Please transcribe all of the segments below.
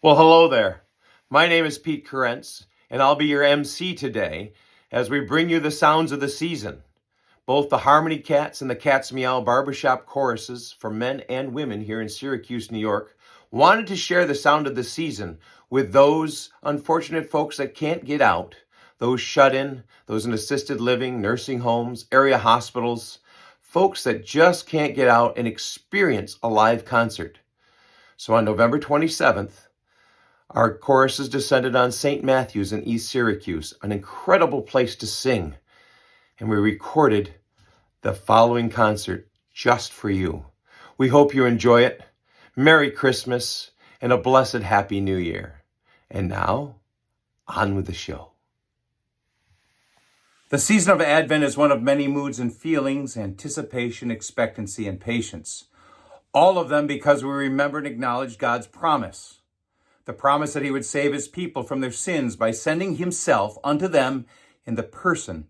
Well, hello there. My name is Pete Kurentz, and I'll be your MC today as we bring you the sounds of the season. Both the Harmony Katz and the Katz Meow barbershop choruses for men and women here in Syracuse, New York, wanted to share the sound of the season with those unfortunate folks that can't get out, those shut in, those in assisted living, nursing homes, area hospitals, folks that just can't get out and experience a live concert. So on November 27th, our choruses descended on St. Matthew's in East Syracuse, an incredible place to sing. And we recorded the following concert just for you. We hope you enjoy it. Merry Christmas and a blessed Happy New Year. And now, on with the show. The season of Advent is one of many moods and feelings: anticipation, expectancy, and patience. All of them because we remember and acknowledge God's promise. The promise that he would save his people from their sins by sending himself unto them in the person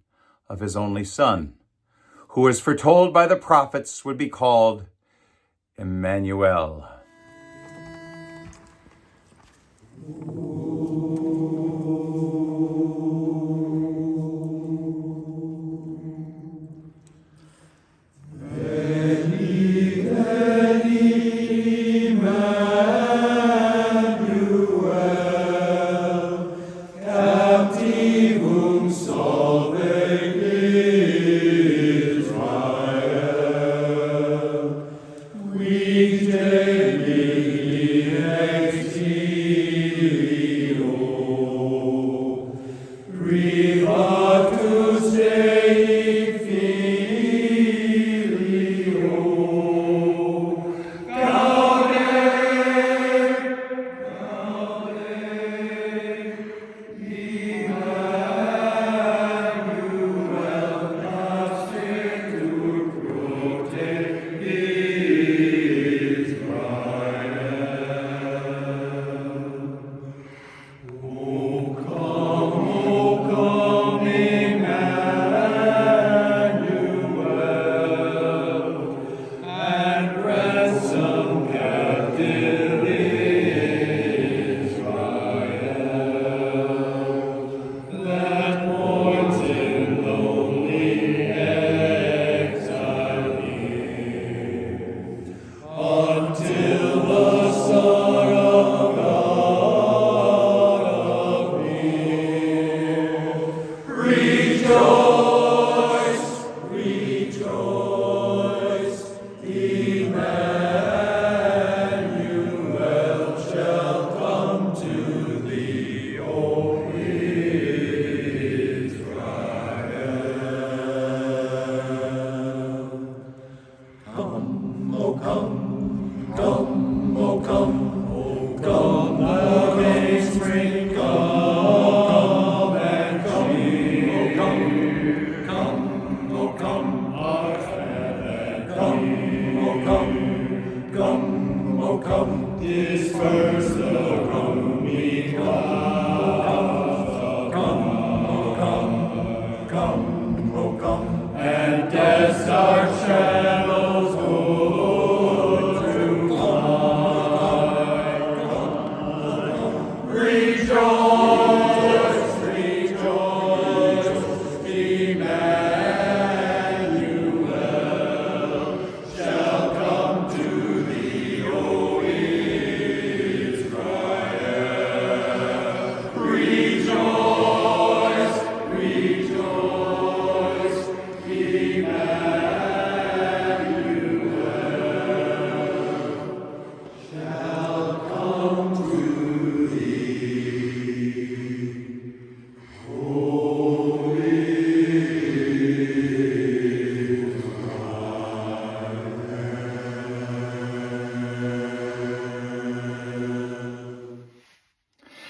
of his only Son, who was foretold by the prophets would be called Emmanuel.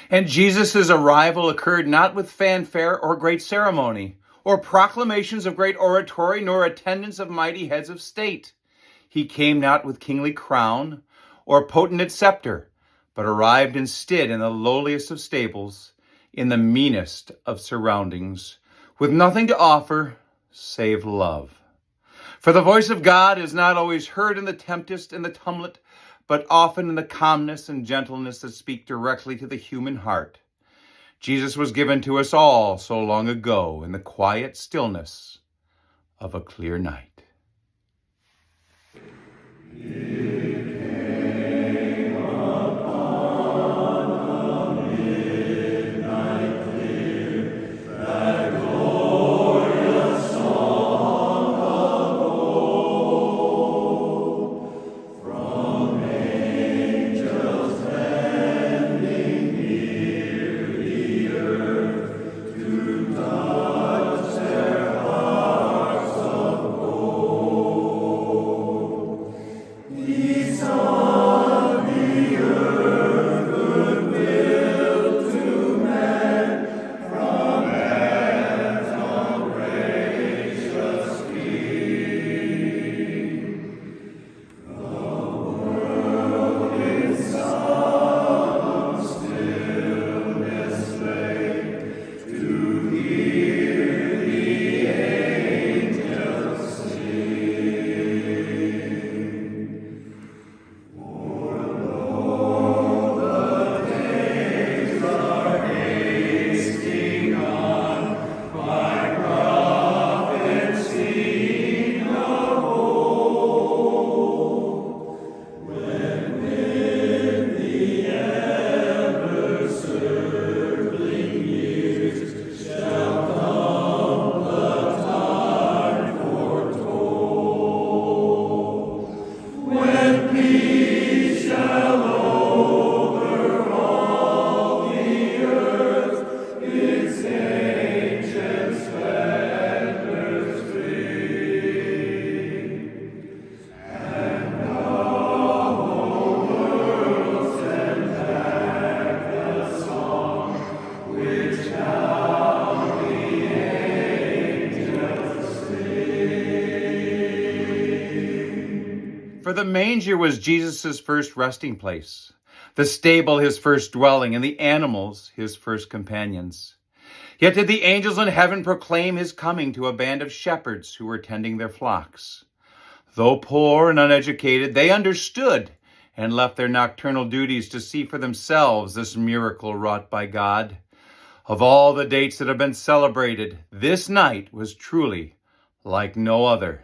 And Jesus' arrival occurred not with fanfare or great ceremony, or proclamations of great oratory, nor attendance of mighty heads of state. He came not with kingly crown or potent scepter, but arrived instead in the lowliest of stables, in the meanest of surroundings, with nothing to offer save love. For the voice of God is not always heard in the tempest and the tumult, but often in the calmness and gentleness that speak directly to the human heart. Jesus was given to us all so long ago in the quiet stillness of a clear night. For the manger was Jesus' first resting place, the stable his first dwelling, and the animals his first companions. Yet did the angels in heaven proclaim his coming to a band of shepherds who were tending their flocks. Though poor and uneducated, they understood and left their nocturnal duties to see for themselves this miracle wrought by God. Of all the dates that have been celebrated, this night was truly like no other.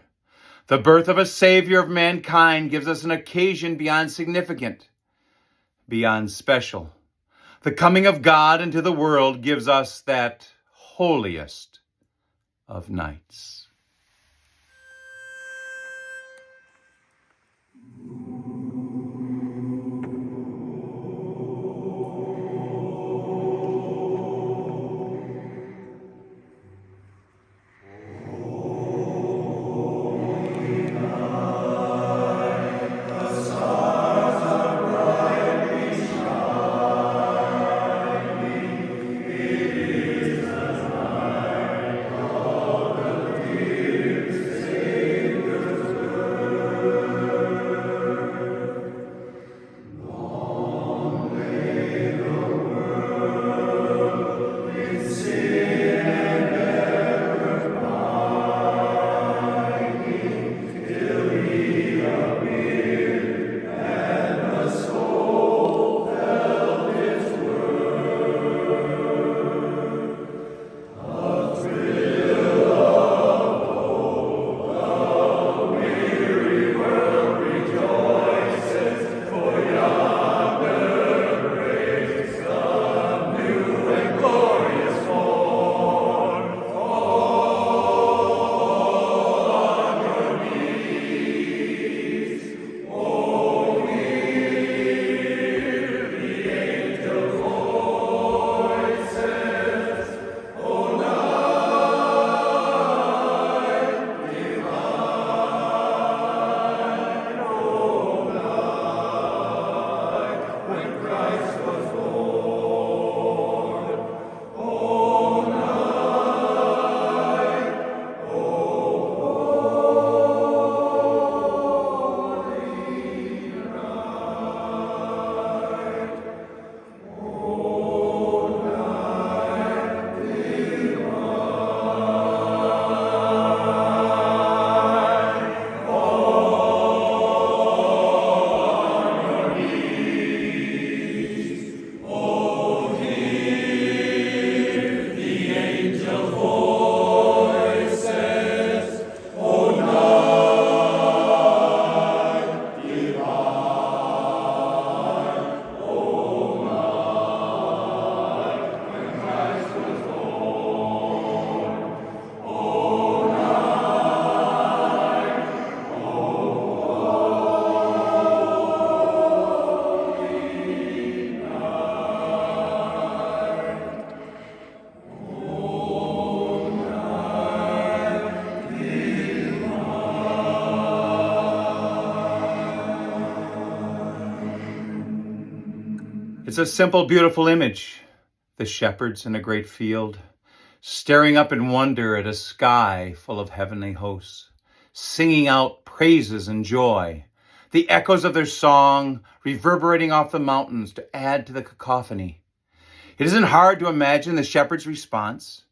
The birth of a Savior of mankind gives us an occasion beyond significant, beyond special. The coming of God into the world gives us that holiest of nights. It's a simple, beautiful image. The shepherds in a great field, staring up in wonder at a sky full of heavenly hosts, singing out praises and joy, the echoes of their song reverberating off the mountains to add to the cacophony. It isn't hard to imagine the shepherds' response.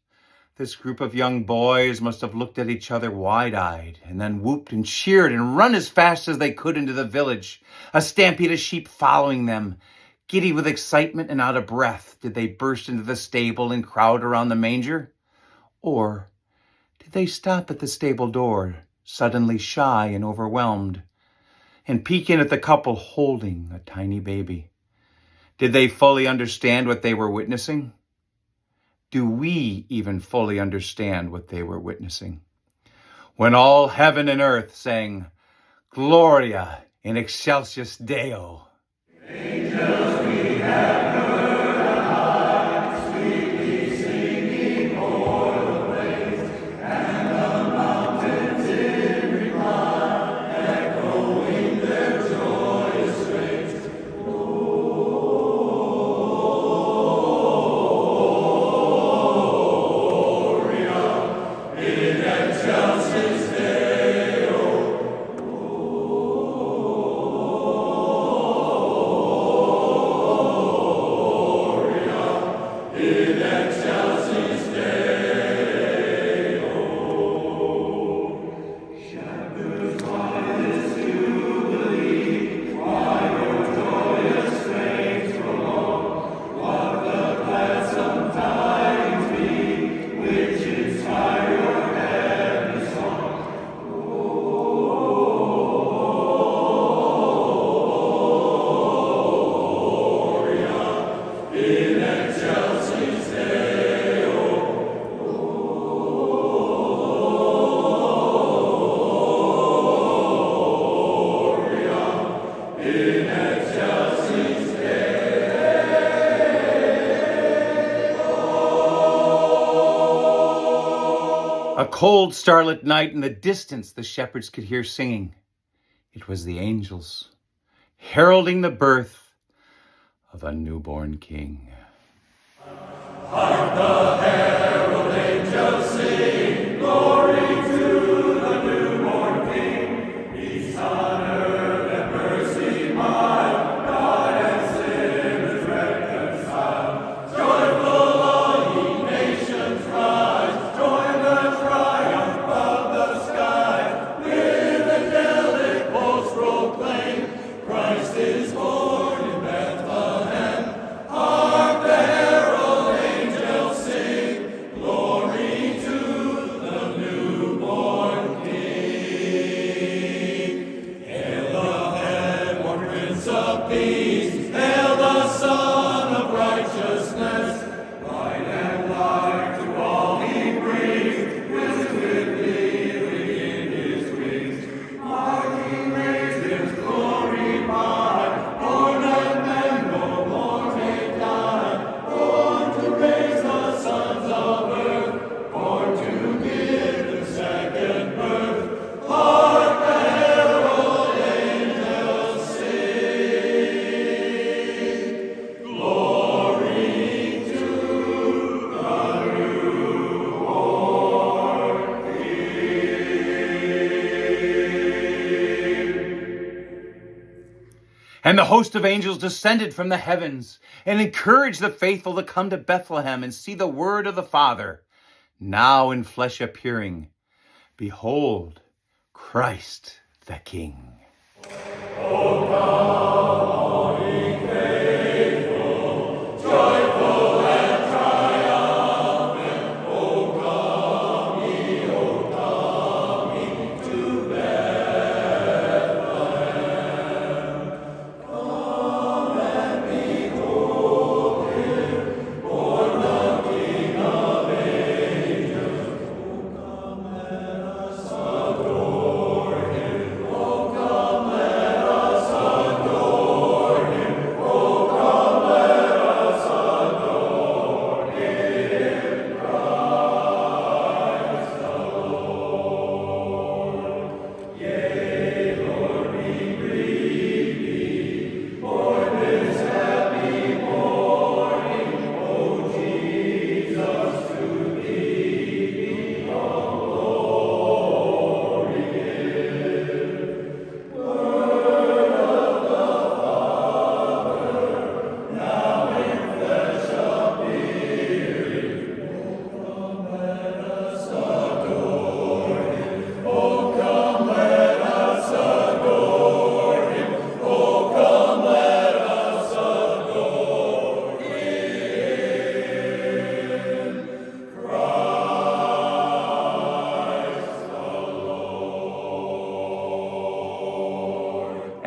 This group of young boys must have looked at each other wide-eyed and then whooped and cheered and run as fast as they could into the village, a stampede of sheep following them. Giddy with excitement and out of breath, did they burst into the stable and crowd around the manger? Or did they stop at the stable door, suddenly shy and overwhelmed, and peek in at the couple holding a tiny baby? Did they fully understand what they were witnessing? Do we even fully understand what they were witnessing? When all heaven and earth sang, Gloria in excelsis Deo. Angels we have heard on high, sweetly singing o'er the waves, and the mountains in reply, echoing their joyous strains. Gloria in excelsis Deo. A cold starlit night, in the distance the shepherds could hear singing. It was the angels, heralding the birth of a newborn king. Hark the herald angels sing, glory to the newborn king. Peace on earth and mercy mild, God and sinners reconciled. Joyful all ye nations rise, join the triumph of the skies. With angelic hosts proclaim, Christ is born in Bethlehem. Hark the herald angels sing, glory to the newborn King. Hail the heavenborn Prince of Peace, hail the Son of Righteousness. Light and life to all he brings, with healing in his wings. Our King raised his glory by, born of men no more may die. Born to raise the sons of earth, born to give the second birth. Hark the herald angels sing, glory to the newborn King. And the host of angels descended from the heavens and encouraged the faithful to come to Bethlehem and see the word of the Father, now in flesh appearing. Behold, Christ the King.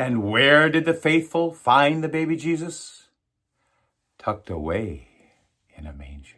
And where did the faithful find the baby Jesus? Tucked away in a manger.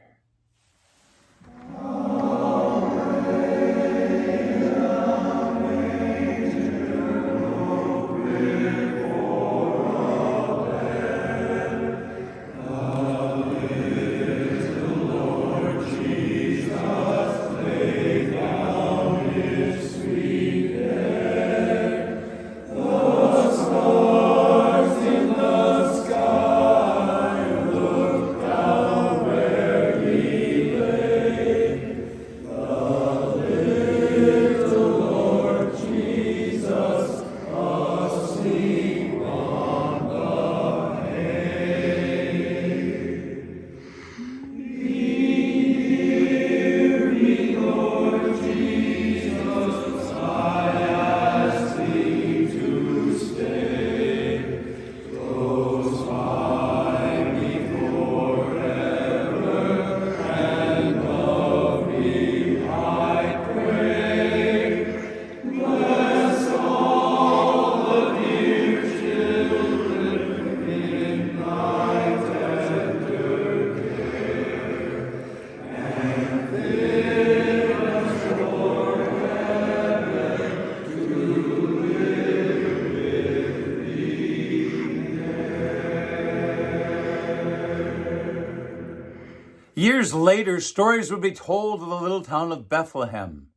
Years later, stories would be told of the little town of Bethlehem,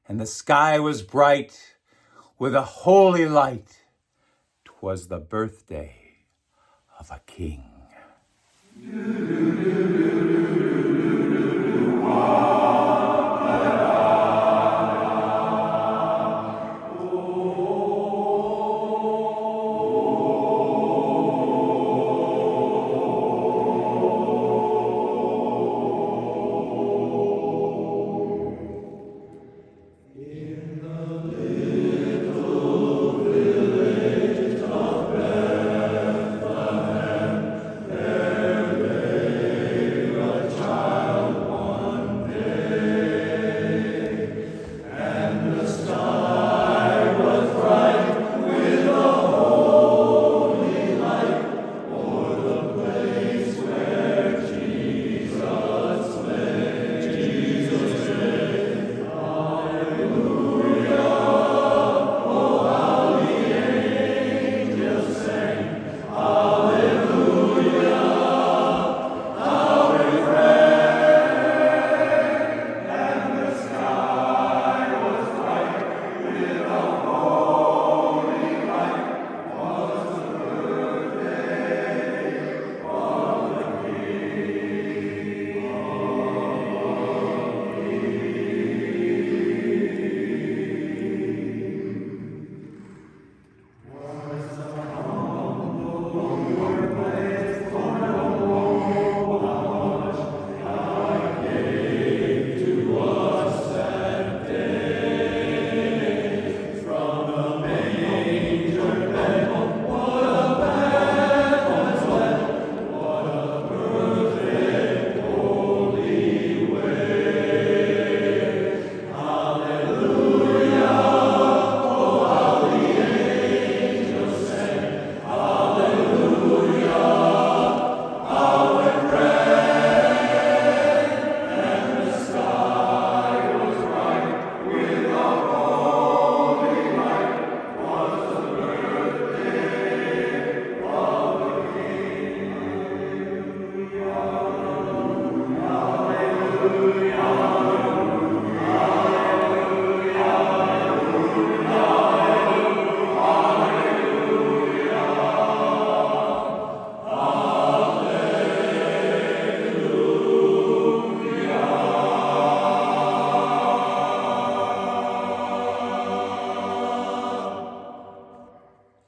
and the sky was bright with a holy light. 'Twas the birthday of a king.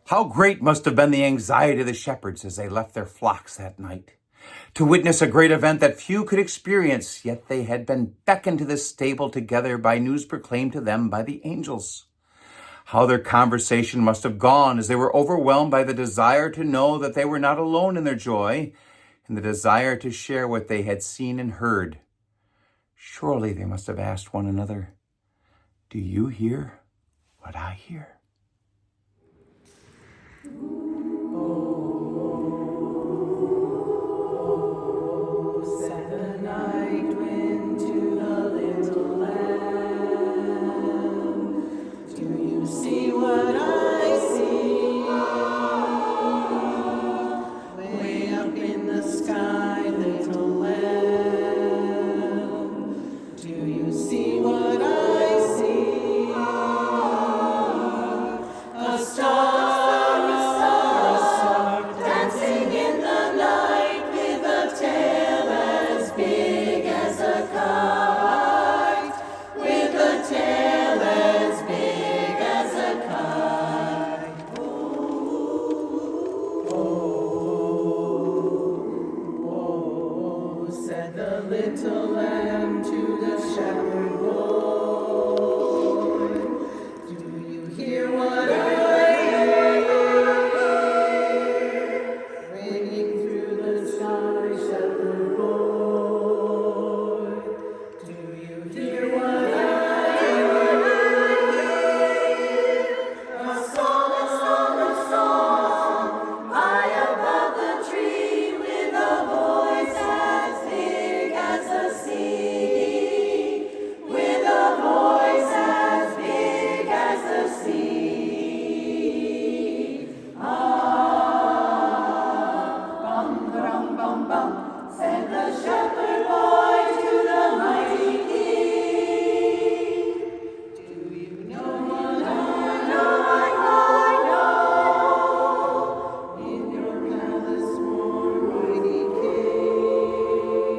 How great must have been the anxiety of the shepherds as they left their flocks that night, to witness a great event that few could experience, yet they had been beckoned to this stable together by news proclaimed to them by the angels. How their conversation must have gone as they were overwhelmed by the desire to know that they were not alone in their joy, and the desire to share what they had seen and heard. Surely they must have asked one another, "Do you hear what I hear?" Said the night wind to the little lamb. Do you see what I see? Way up in the sky, little lamb. Do you see what I see? A star, dancing in the night with a tail as big as a kite, with a tail as big as a kite. Oh, said the little lamb to the shepherd boy. Do you hear what I ringing through the sky, shepherd boy? Do you hear what I hear? A song, a song, high above the tree, with a voice as big as the sea, with a voice as big as the sea. Bum, bum, bum, bum, said the shepherd boy to the mighty king. Do you know what I know? In your palace, more mighty king.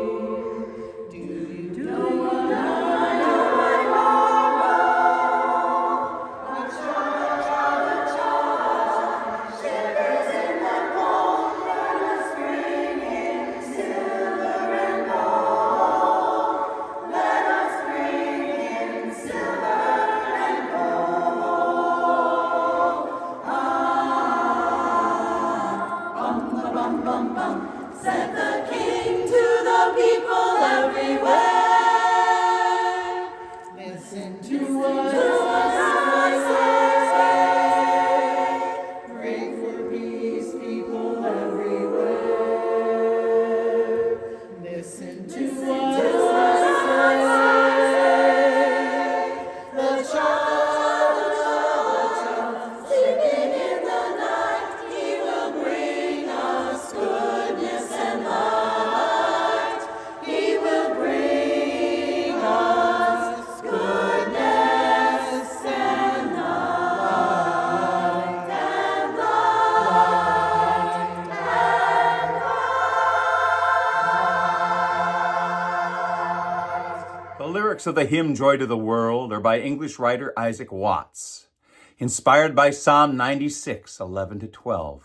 Do you know what I know? A cha-cha-cha, shivers in the cold, let us bring in silver and gold. Let us bring in silver and gold. Bum, bum, bum, bum, said the king to the people everywhere. Listen to what I say. Pray for peace, people everywhere. Listen to what I say. The child, sleeping in the night, he will bring us goodness and light. He will bring us goodness and light, and light, and light. The lyrics of the hymn Joy to the World are by English writer Isaac Watts, inspired by Psalm 96, 11-12.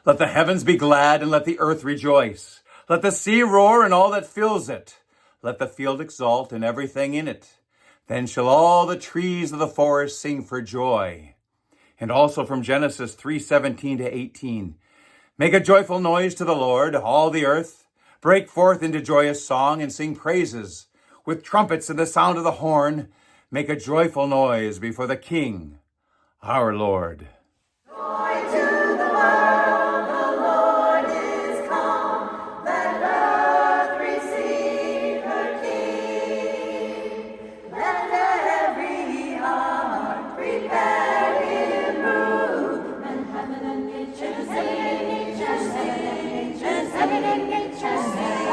Let the heavens be glad and let the earth rejoice. Let the sea roar and all that fills it. Let the field exult and everything in it. Then shall all the trees of the forest sing for joy. And also from Genesis 3:17-18. Make a joyful noise to the Lord, all the earth. Break forth into joyous song and sing praises. With trumpets and the sound of the horn, make a joyful noise before the King, our Lord. Joy to the world, the Lord is come. Let earth receive her King. Let every heart prepare him room. And heaven and nature sing, heaven and nature sing,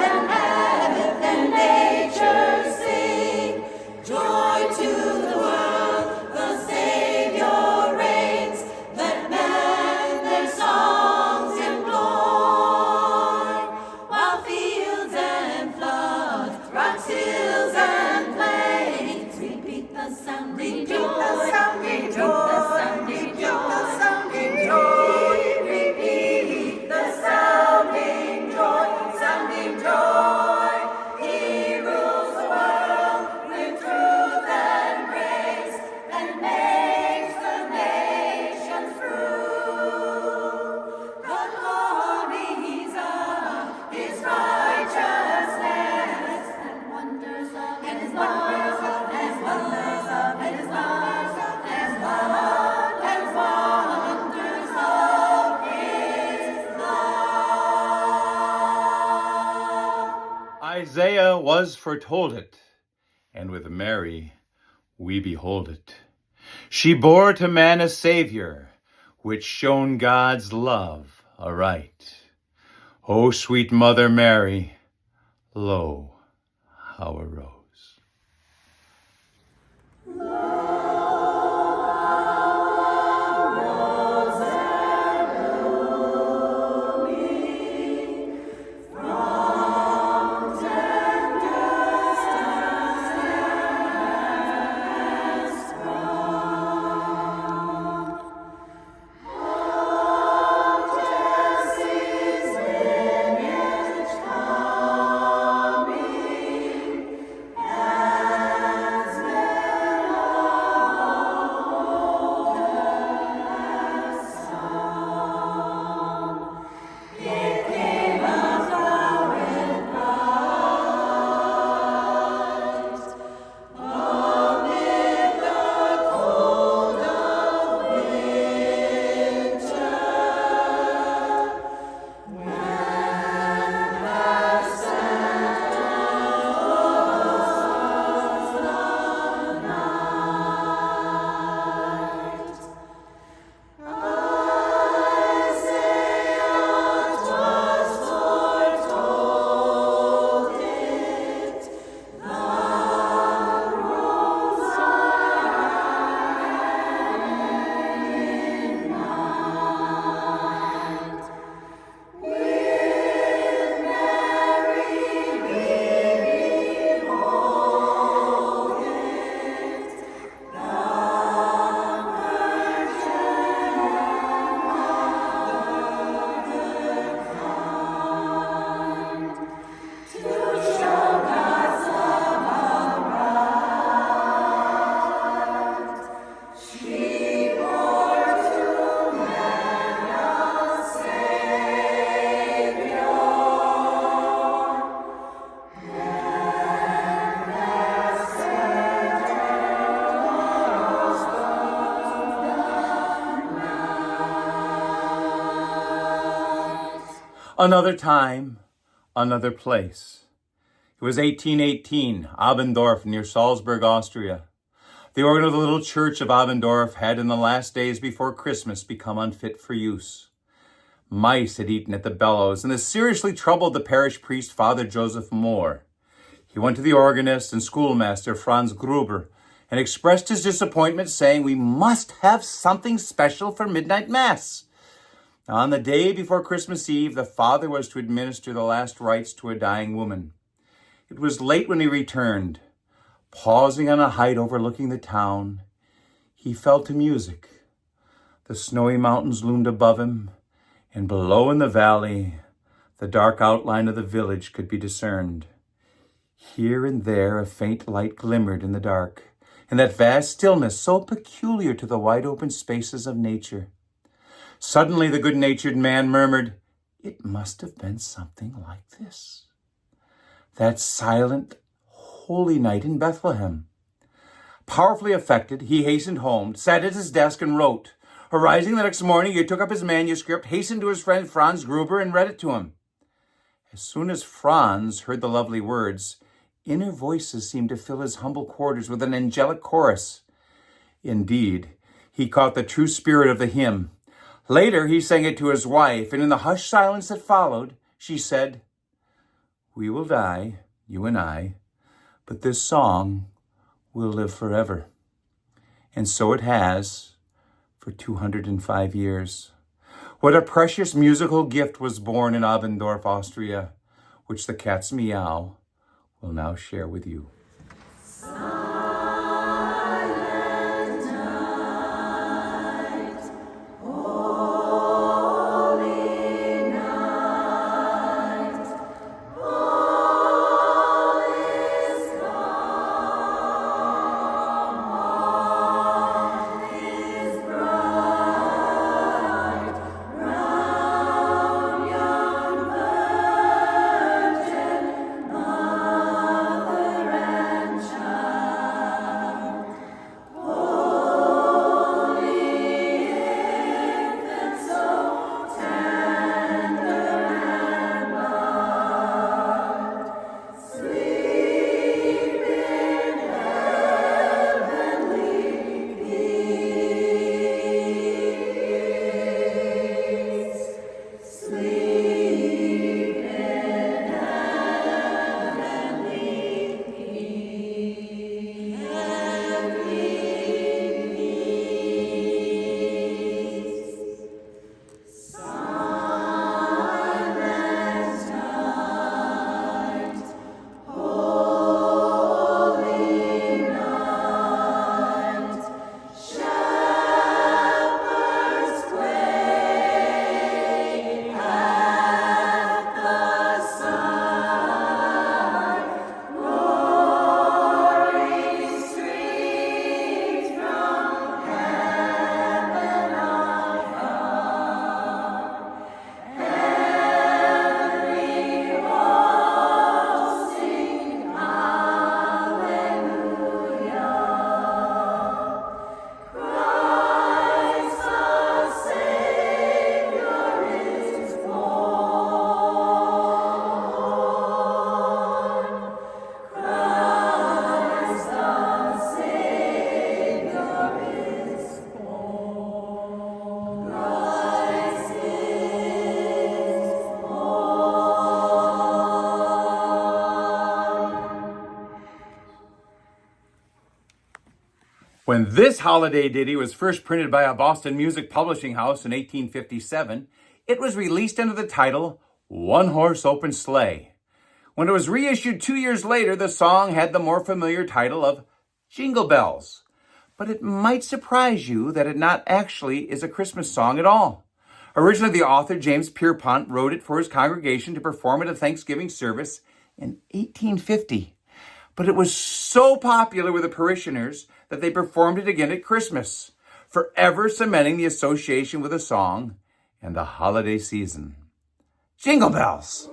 and heaven and nature sing. Joy to the world, the Savior reigns. Let men Isaiah was foretold it, and with Mary we behold it. she bore to man a Savior, which shown God's love aright. O sweet Mother Mary, lo, how arose. Another time, another place. It was 1818, Abendorf near Salzburg, Austria. The organ of the little church of Abendorf had in the last days before Christmas become unfit for use. Mice had eaten at the bellows, and this seriously troubled the parish priest, Father Joseph Moore. He went to the organist and schoolmaster, Franz Gruber, and expressed his disappointment, saying, "We must have something special for midnight mass." Now, on the day before Christmas Eve, the father was to administer the last rites to a dying woman. It was late when he returned. Pausing on a height overlooking the town, he fell to music. The snowy mountains loomed above him, and below in the valley, the dark outline of the village could be discerned. Here and there a faint light glimmered in the dark, in that vast stillness so peculiar to the wide open spaces of nature. Suddenly the good-natured man murmured, "It must have been something like this. That silent, holy night in Bethlehem." Powerfully affected, he hastened home, sat at his desk, and wrote. Arising the next morning, he took up his manuscript, hastened to his friend Franz Gruber, and read it to him. As soon as Franz heard the lovely words, inner voices seemed to fill his humble quarters with an angelic chorus. Indeed, he caught the true spirit of the hymn. Later, he sang it to his wife, and in the hushed silence that followed, she said, "We will die, you and I, but this song will live forever." And so it has for 205 years. What a precious musical gift was born in Abendorf, Austria, which the Katz Meow will now share with you. When this holiday ditty was first printed by a Boston music publishing house in 1857, it was released under the title One Horse Open Sleigh. When it was reissued 2 years later, the song had the more familiar title of Jingle Bells. But it might surprise you that it not actually is a Christmas song at all. Originally, the author, James Pierpont, wrote it for his congregation to perform at a Thanksgiving service in 1850. But it was so popular with the parishioners that they performed it again at Christmas, forever cementing the association with the song and the holiday season. Jingle Bells!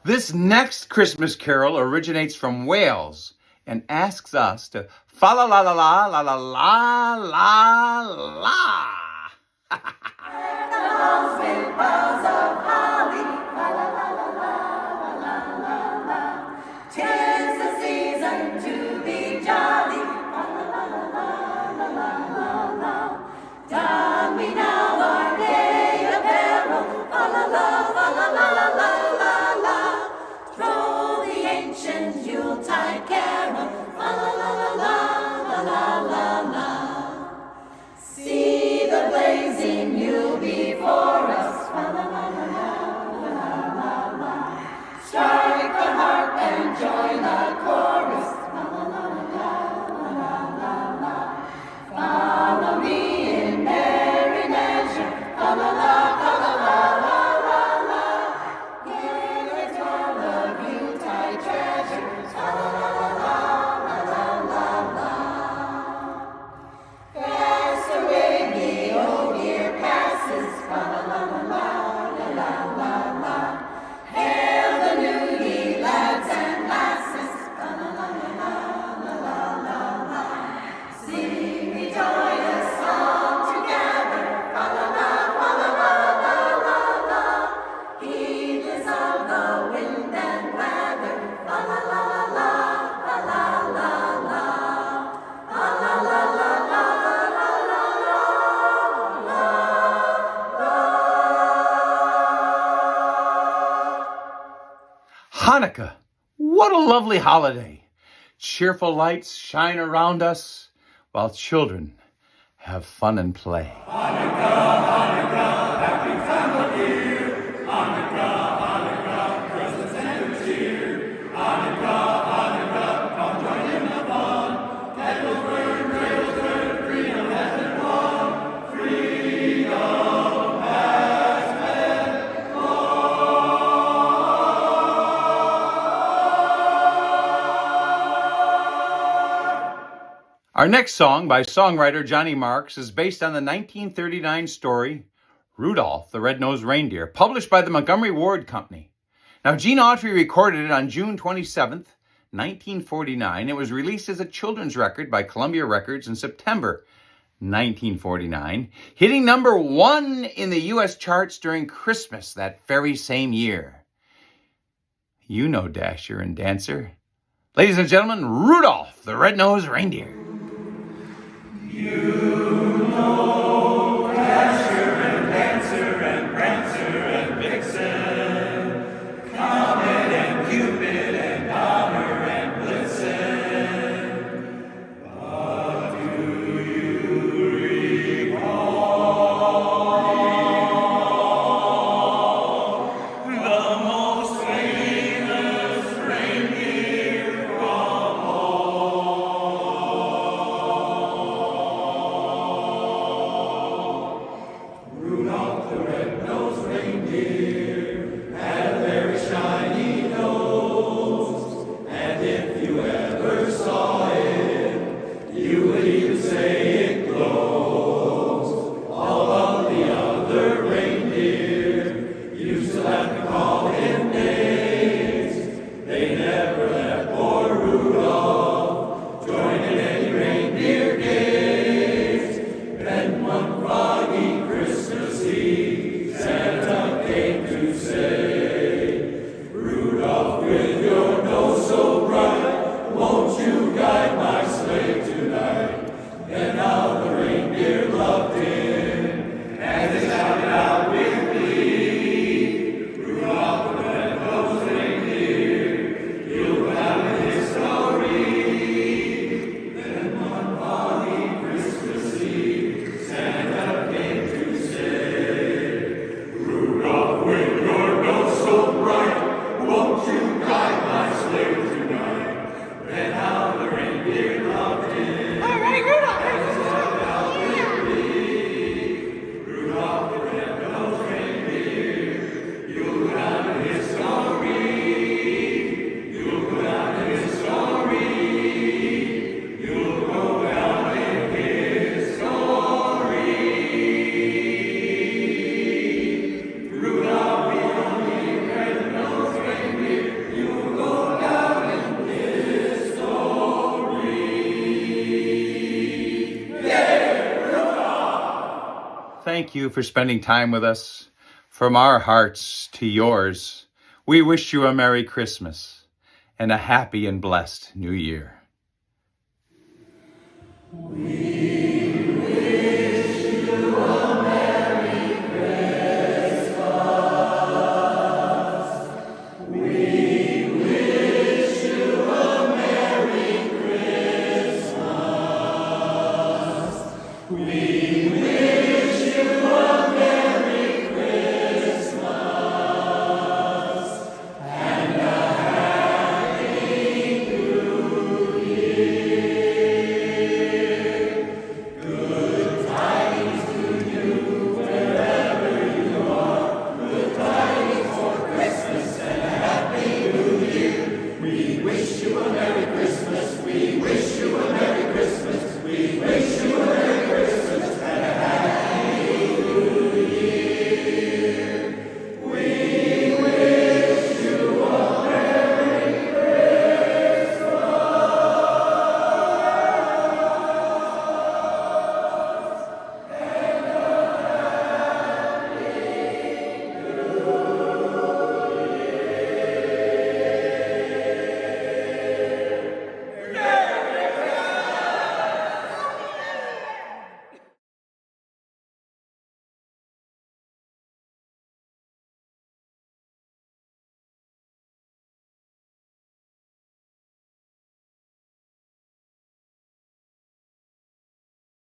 This next Christmas carol originates from Wales and asks us to fa la la la la la la la la la. Bells with boughs of holly, la la la la la la la la. 'Tis the season to be jolly, la la la la la la la la. Don we now our gay apparel, la la la la la la la la la. Throw the ancient Yuletide carol, la la la la la la la la. See the blazing Yule before us, la la la la la la la. Strike the harp and join the chorus, la la la la la la la. Follow me in merry measure, la la la la la la la. Give it all the Yuletide treasures, la la la la la la. Fast away the old year passes, la la la la la la la. Hail the new ye lads and lasses, la la la la la la la. Sing the joyous song together, la la la la la la la. Heedless of the wind and weather, la la la la la la la la. La la la la la la la Hanukkah, what a lovely holiday. Cheerful lights shine around us while children have fun and play. Our next song by songwriter Johnny Marks is based on the 1939 story Rudolph the Red-Nosed Reindeer, published by the Montgomery Ward Company. Now, Gene Autry recorded it on June 27th, 1949. It was released as a children's record by Columbia Records in September 1949, hitting number 1 in the U.S. charts during Christmas that very same year. You know Dasher and Dancer. Ladies and gentlemen, Rudolph the Red-Nosed Reindeer. You know Dasher and Dancer and Prancer and Vixen, Comet and Cupid and Donner and Blitzen. But do you recall the most famous reindeer of all? Rudolph the red-nosed reindeer had a very shiny nose, and if you ever saw it, you would even say it glows. All of the other reindeer used to have to call him names. They never let poor Rudolph join in any reindeer games. Then one foggy Christmas Eve, Santa came to say, Rudolph, with your nose so bright, won't you guide my sleigh tonight? And how the reindeer loved him, and they shouted out with glee, Rudolph the red-nosed reindeer, you'll have a history. Then one foggy Christmas Eve, Santa came to say, Rudolph, with your nose so bright, won't you guide my sleigh tonight? Then how the reindeer loved him. All right, Rudolph. Rudolph the red-nosed reindeer, you'll go down in history. You'll go down in history. You'll go down in history. Rudolph the only red-nosed reindeer, you'll go down in history. Thank you for spending time with us. From our hearts to yours, we wish you a Merry Christmas and a happy and blessed New Year. We